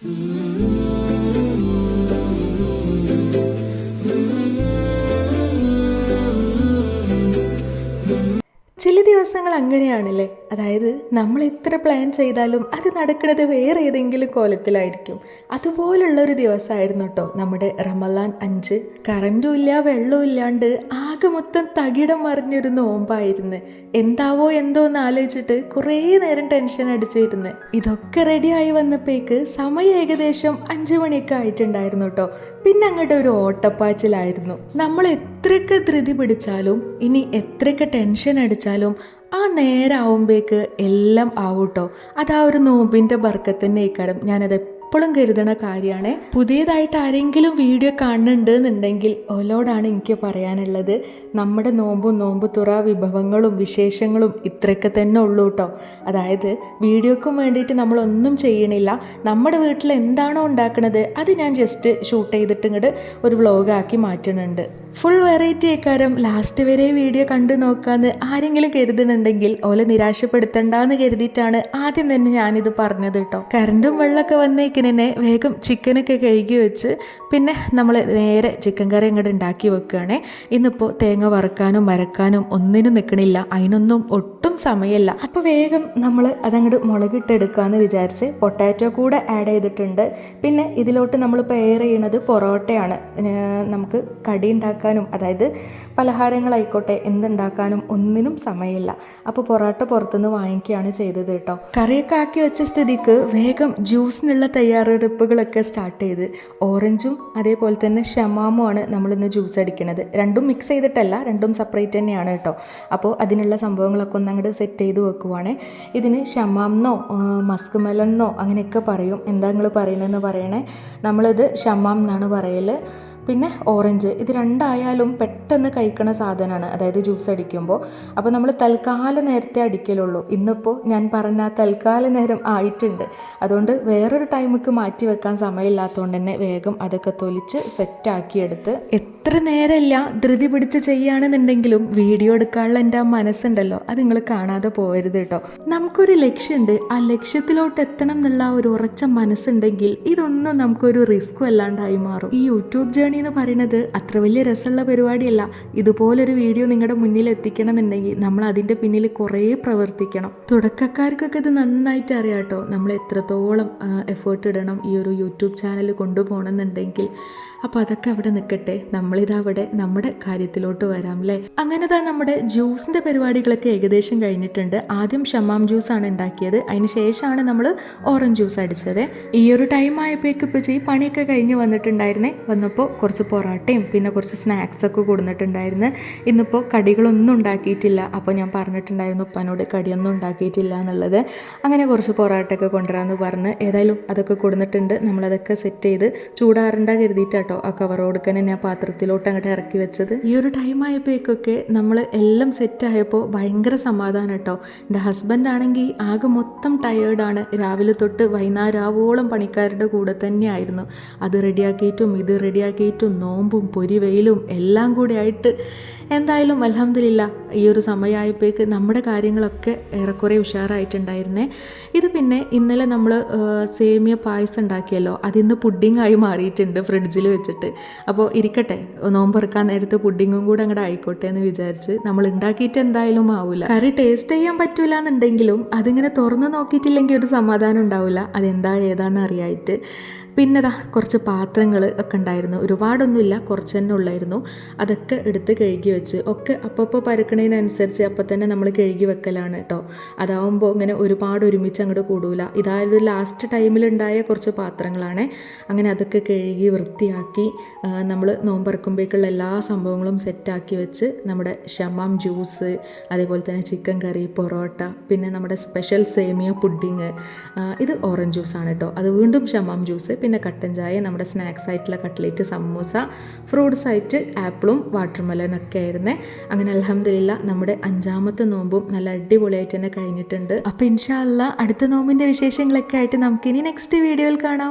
ചില ദിവസങ്ങൾ അങ്ങനെയാണല്ലേ, അതായത് നമ്മൾ എത്ര പ്ലാൻ ചെയ്താലും അത് നടക്കുന്നത് വേറെ ഏതെങ്കിലും കോലത്തിലായിരിക്കും. അതുപോലുള്ളൊരു ദിവസമായിരുന്നു കേട്ടോ നമ്മുടെ റമദാൻ 5. കറണ്ടും ഇല്ല വെള്ളവും ഇല്ലാണ്ട് ആകെ മൊത്തം തകിടം മറിഞ്ഞൊരു നോമ്പായിരുന്നു. എന്താവോ എന്തോ എന്ന് ആലോചിച്ചിട്ട് കുറേ നേരം ടെൻഷൻ അടിച്ചിരുന്ന്. ഇതൊക്കെ റെഡിയായി വന്നപ്പോഴേക്ക് സമയം ഏകദേശം 5 മണിയൊക്കെ ആയിട്ടുണ്ടായിരുന്നു കേട്ടോ. പിന്നെ അങ്ങോട്ട് ഒരു ഓട്ടപ്പാച്ചിലായിരുന്നു. നമ്മൾ എത്രയൊക്കെ ധൃതി പിടിച്ചാലും ഇനി എത്രയൊക്കെ ടെൻഷൻ അടിച്ചാലും ആ നേരാവുമ്പോഴേക്ക് എല്ലാം ആവൂട്ടോ. അതാ ഒരു നോമ്പിൻ്റെ ബർക്കത്ത് തന്നെ ഇക്കാരം. ഞാനത് എപ്പോഴും കരുതണ കാര്യമാണ്. പുതിയതായിട്ട് ആരെങ്കിലും വീഡിയോ കാണുന്നുണ്ട് എന്നുണ്ടെങ്കിൽ ഓലോടാണ് എനിക്ക് പറയാനുള്ളത്, നമ്മുടെ നോമ്പ് തുറ വിഭവങ്ങളും വിശേഷങ്ങളും ഇത്രയൊക്കെ തന്നെ ഉള്ളൂ കേട്ടോ. അതായത് വീഡിയോക്കും വേണ്ടിയിട്ട് നമ്മളൊന്നും ചെയ്യണില്ല. നമ്മുടെ വീട്ടിൽ എന്താണോ ഉണ്ടാക്കുന്നത് അത് ഞാൻ ജസ്റ്റ് ഷൂട്ട് ചെയ്തിട്ട് ഇങ്ങോട്ട് ഒരു വ്ളോഗാക്കി മാറ്റുന്നുണ്ട്. ഫുൾ വെറൈറ്റി ആക്കാരം ലാസ്റ്റ് വരെ വീഡിയോ കണ്ടു നോക്കാമെന്ന് ആരെങ്കിലും കരുതുന്നുണ്ടെങ്കിൽ ഓലെ നിരാശപ്പെടുത്തണ്ടെന്ന് കരുതിയിട്ടാണ് ആദ്യം തന്നെ ഞാനിത് പറഞ്ഞത് കേട്ടോ. കറണ്ടും വെള്ളമൊക്കെ വന്നേക്കിനെ വേഗം ചിക്കനൊക്കെ കഴുകി വെച്ച് പിന്നെ നമ്മൾ നേരെ ചിക്കൻ കറി അങ്ങോട്ട് ഉണ്ടാക്കി വെക്കുകയാണേ. ഇന്നിപ്പോൾ തേങ്ങ വറുക്കാനും മരക്കാനും ഒന്നിനും നിൽക്കണില്ല, അതിനൊന്നും ഒട്ടും സമയമില്ല. അപ്പോൾ വേഗം നമ്മൾ അതങ്ങോട്ട് മുളകിട്ടെടുക്കാമെന്ന് വിചാരിച്ച് പൊട്ടാറ്റോ കൂടെ ആഡ് ചെയ്തിട്ടുണ്ട്. പിന്നെ ഇതിലോട്ട് നമ്മളിപ്പോൾ എയർ ചെയ്യണത് പൊറോട്ടയാണ്. നമുക്ക് കടി ഉണ്ടാക്കാനും അതായത് പലഹാരങ്ങളായിക്കോട്ടെ എന്തുണ്ടാക്കാനും ഒന്നിനും സമയമില്ല. അപ്പോൾ പൊറോട്ട പുറത്തുനിന്ന് വാങ്ങിക്കുകയാണ് ചെയ്തത് കേട്ടോ. കറിയൊക്കെ ആക്കി വെച്ച സ്ഥിതിക്ക് വേഗം ജ്യൂസിനുള്ള തയ്യാറെടുപ്പുകളൊക്കെ സ്റ്റാർട്ട് ചെയ്ത് ഓറഞ്ചും അതേപോലെ തന്നെ ഷമാമുമാണ് നമ്മളിന്ന് ജ്യൂസ് അടിക്കണത്. രണ്ടും മിക്സ് ചെയ്തിട്ടല്ല, രണ്ടും സെപ്പറേറ്റ് തന്നെയാണ് കേട്ടോ. അപ്പോൾ അതിനുള്ള സംഭവങ്ങളൊക്കെ ഒന്ന് അങ്ങോട്ട് സെറ്റ് ചെയ്ത് വെക്കുവാണ്. ഇതിന് ഷമാമെന്നോ മസ്ക് മെലണെന്നോ അങ്ങനെയൊക്കെ പറയും. എന്താ നിങ്ങൾ പറയണമെന്ന് പറയണേ. നമ്മളിത് ഷമാം എന്നാണ് പറയൽ. പിന്നെ ഓറഞ്ച്, ഇത് രണ്ടായാലും പെട്ടെന്ന് കഴിക്കണ സാധനമാണ്, അതായത് ജ്യൂസ് അടിക്കുമ്പോൾ. അപ്പോൾ നമ്മൾ തൽക്കാല നേരത്തെ അടിക്കലുള്ളൂ. ഇന്നിപ്പോൾ ഞാൻ പറഞ്ഞ തൽക്കാല നേരം ആയിട്ടുണ്ട്. അതുകൊണ്ട് വേറൊരു ടൈമിക്ക് മാറ്റി വെക്കാൻ സമയമില്ലാത്തതുകൊണ്ട് തന്നെ വേഗം അതൊക്കെ തൊലിച്ച് സെറ്റാക്കിയെടുത്ത് എത്ര നേരമില്ല ധൃതി പിടിച്ച് ചെയ്യുകയാണെന്നുണ്ടെങ്കിലും വീഡിയോ എടുക്കാനുള്ള എൻ്റെ ആ മനസ്സുണ്ടല്ലോ, അത് നിങ്ങൾ കാണാതെ പോകരുത് കേട്ടോ. നമുക്കൊരു ലക്ഷ്യമുണ്ട്, ആ ലക്ഷ്യത്തിലോട്ട് എത്തണം എന്നുള്ള ഒരു ഉറച്ച മനസ്സുണ്ടെങ്കിൽ ഇതൊന്നും നമുക്കൊരു റിസ്ക്കും അല്ലാണ്ടായി മാറും. ഈ യൂട്യൂബ് ജേണി എന്ന് പറയുന്നത് അത്ര വലിയ രസമുള്ള പരിപാടിയല്ല. ഇതുപോലൊരു വീഡിയോ നിങ്ങളുടെ മുന്നിൽ എത്തിക്കണം എന്നുണ്ടെങ്കിൽ നമ്മൾ അതിൻ്റെ പിന്നിൽ കുറേ പ്രവർത്തിക്കണം. തുടക്കക്കാർക്കൊക്കെ ഇത് നന്നായിട്ട് അറിയാം കേട്ടോ, നമ്മൾ എത്രത്തോളം എഫേർട്ട് ഇടണം ഈ ഒരു യൂട്യൂബ് ചാനൽ കൊണ്ടുപോകണം എന്നുണ്ടെങ്കിൽ. അപ്പോൾ അതൊക്കെ അവിടെ നിൽക്കട്ടെ, നമ്മളിതവിടെ നമ്മുടെ കാര്യത്തിലോട്ട് വരാം അല്ലേ. അങ്ങനെ തന്നെ നമ്മുടെ ജ്യൂസിൻ്റെ പരിപാടികളൊക്കെ ഏകദേശം കഴിഞ്ഞിട്ടുണ്ട്. ആദ്യം ഷമാം ജ്യൂസാണ് ഉണ്ടാക്കിയത്, അതിന് ശേഷമാണ് നമ്മൾ ഓറഞ്ച് ജ്യൂസ് അടിച്ചത്. ഈ ഒരു ടൈം ആയപ്പോഴേക്ക് ഇപ്പോൾ പണിയൊക്കെ കഴിഞ്ഞ് വന്നിട്ടുണ്ടായിരുന്നേ. വന്നപ്പോൾ കുറച്ച് പൊറോട്ടയും പിന്നെ കുറച്ച് സ്നാക്സൊക്കെ കൊടുത്തിട്ടുണ്ടായിരുന്നു. ഇന്നിപ്പോൾ കടികളൊന്നും ഉണ്ടാക്കിയിട്ടില്ല. അപ്പോൾ ഞാൻ പറഞ്ഞിട്ടുണ്ടായിരുന്നു ഉപ്പാനോട് കടിയൊന്നും ഉണ്ടാക്കിയിട്ടില്ല എന്നുള്ളത്. അങ്ങനെ കുറച്ച് പൊറോട്ടയൊക്കെ കൊണ്ടുവരാമെന്ന് പറഞ്ഞ് ഏതായാലും അതൊക്കെ കൊടുത്തിട്ടുണ്ട്. നമ്മളതൊക്കെ സെറ്റ് ചെയ്ത് ചൂടാറണ്ട കരുതിയിട്ടാട്ടോ ആ കവർ കൊടുക്കാൻ ഞാൻ പാത്രത്തിലോട്ട് അങ്ങോട്ട് ഇറക്കി വെച്ചത്. ഈ ഒരു ടൈം ആയപ്പോഴേക്കൊക്കെ നമ്മൾ എല്ലാം സെറ്റായപ്പോൾ ഭയങ്കര സമാധാനം കേട്ടോ. എൻ്റെ ഹസ്ബൻഡ് ആണെങ്കിൽ ആകെ മൊത്തം ടയേർഡാണ്. രാവിലെ തൊട്ട് വൈകുന്നേരമാവോളം പണിക്കാരുടെ കൂടെ തന്നെയായിരുന്നു. അത് റെഡിയാക്കിയിട്ടും ഇത് റെഡിയാക്കിയിട്ടും നോമ്പും പൊരി വെയിലും എല്ലാം കൂടെ ആയിട്ട് എന്തായാലും അൽഹംദുലില്ലാ ഈ ഒരു സമയമായപ്പോഴേക്ക് നമ്മുടെ കാര്യങ്ങളൊക്കെ ഏറെക്കുറെ ഉഷാറായിട്ടുണ്ടായിരുന്നേ. ഇത് പിന്നെ ഇന്നലെ നമ്മൾ സേമിയ പായസം ഉണ്ടാക്കിയല്ലോ, അതിന്ന് പുഡിങ്ങായി മാറിയിട്ടുണ്ട് ഫ്രിഡ്ജിൽ വെച്ചിട്ട്. അപ്പോൾ ഇരിക്കട്ടെ, നോമ്പെറുക്കാൻ നേരത്ത് പുഡിങ്ങും കൂടെ അങ്ങോട്ട് ആയിക്കോട്ടെ എന്ന് വിചാരിച്ച്. നമ്മൾ ഉണ്ടാക്കിയിട്ട് എന്തായാലും ആവില്ല. കറി ടേസ്റ്റ് ചെയ്യാൻ പറ്റൂല എന്നുണ്ടെങ്കിലും അതിങ്ങനെ തുറന്ന് നോക്കിയിട്ടില്ലെങ്കിൽ ഒരു സമാധാനം ഉണ്ടാവില്ല, അതെന്താ ഏതാണെന്ന് അറിയായിട്ട്. പിന്നെ കുറച്ച് പാത്രങ്ങൾ ഒക്കെ ഉണ്ടായിരുന്നു, ഒരുപാടൊന്നുമില്ല, കുറച്ച് തന്നെ ഉള്ളായിരുന്നു. അതൊക്കെ എടുത്ത് കഴുകി വെച്ച് ഒക്കെ അപ്പോൾ പരക്കണതിനനുസരിച്ച് അപ്പം തന്നെ നമ്മൾ കഴുകി വെക്കലാണ് കേട്ടോ. അതാവുമ്പോൾ ഇങ്ങനെ ഒരുപാട് ഒരുമിച്ച് അങ്ങോട്ട് കൂടൂല. ഇതായാലും ലാസ്റ്റ് ടൈമിലുണ്ടായ കുറച്ച് പാത്രങ്ങളാണ്. അങ്ങനെ അതൊക്കെ കഴുകി വൃത്തിയാക്കി നമ്മൾ നോമ്പറക്കുമ്പോഴേക്കുള്ള എല്ലാ സംഭവങ്ങളും സെറ്റാക്കി വെച്ച് നമ്മുടെ ഷമാം ജ്യൂസ്, അതേപോലെ തന്നെ ചിക്കൻ കറി, പൊറോട്ട, പിന്നെ നമ്മുടെ സ്പെഷ്യൽ സേമിയ പുഡിങ്, ഇത് ഓറഞ്ച് ജ്യൂസാണ് കേട്ടോ. അത് വീണ്ടും ഷമാം ജ്യൂസ്, പിന്നെ കട്ടൻ ചായ, നമ്മുടെ സ്നാക്സ് ആയിട്ടുള്ള കട്ട്ലേറ്റ്, സമൂസ, ഫ്രൂട്ട്സ് ആയിട്ട് ആപ്പിളും വാട്ടർമെലനൊക്കെ ആയിരുന്നേ. അങ്ങനെ അൽഹംദുലില്ലാ നമ്മുടെ 5ാമത്തെ നോമ്പും നല്ല അടിപൊളിയായിട്ട് തന്നെ കഴിഞ്ഞിട്ടുണ്ട്. അപ്പോൾ ഇൻഷാ അല്ലാഹ് അടുത്ത നോമ്പിൻ്റെ വിശേഷങ്ങളൊക്കെ ആയിട്ട് നമുക്കിനി നെക്സ്റ്റ് വീഡിയോയിൽ കാണാം.